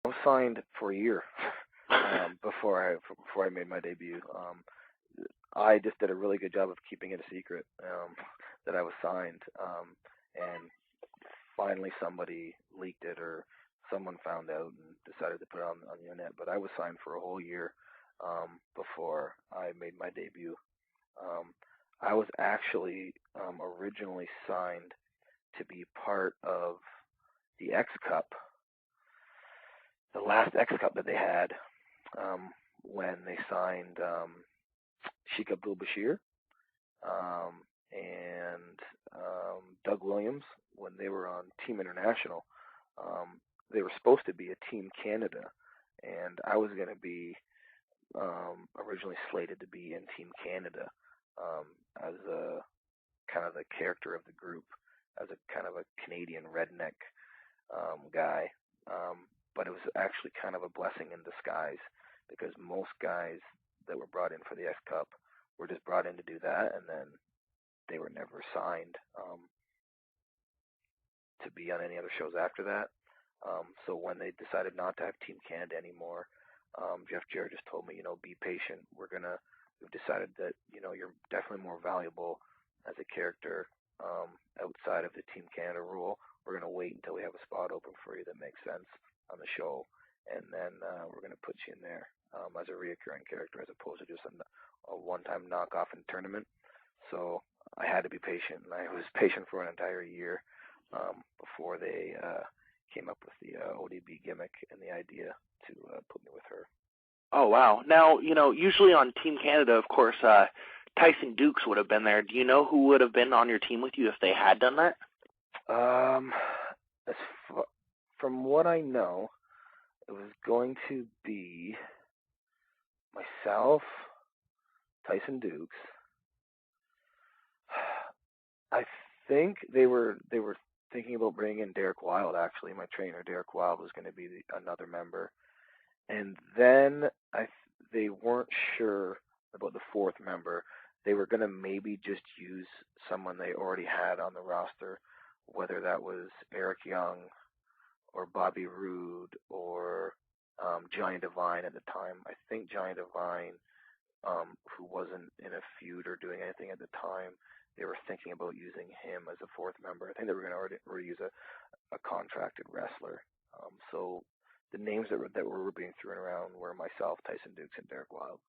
I was signed for a year before I made my debut. I just did a really good job of keeping it a secret that I was signed, and finally somebody leaked it or someone found out and decided to put it on the internet. But I was signed for a whole year before I made my debut. I was actually originally signed to be part of the X Cup, the last X Cup that they had, when they signed Sheik Abdul-Bashir and Doug Williams when they were on Team International. They were supposed to be a Team Canada, and I was going to be originally slated to be in Team Canada as a kind of the character of the group, as a kind of a Canadian redneck guy. But it was actually kind of a blessing in disguise, because most guys that were brought in for the X Cup were just brought in to do that, and then they were never signed to be on any other shows after that. So when they decided not to have Team Canada anymore, Jeff Jarrett just told me, be patient. We've decided that, you're definitely more valuable as a character outside of the Team Canada rule. We're going to wait until we have a spot open for you that makes sense on the show, and then we're going to put you in there as a reoccurring character, as opposed to just a one-time knockoff in tournament. So I had to be patient, and I was patient for an entire year before they came up with the ODB gimmick and the idea to put me with her. Oh, wow. Now, usually on Team Canada, of course, Tyson Dukes would have been there. Do you know who would have been on your team with you if they had done that? From what I know, it was going to be myself, Tyson Dukes. I think they were thinking about bringing in Derek Wilde. Actually, my trainer Derek Wilde was going to be another member, and then they weren't sure about the fourth member. They were going to maybe just use someone they already had on the roster, whether that was Eric Young or Bobby Roode or Johnny Devine at the time. I think Johnny Devine, who wasn't in a feud or doing anything at the time, they were thinking about using him as a fourth member. I think they were going to already use a contracted wrestler. So the names that were being thrown around were myself, Tyson Dukes, and Derek Wilde.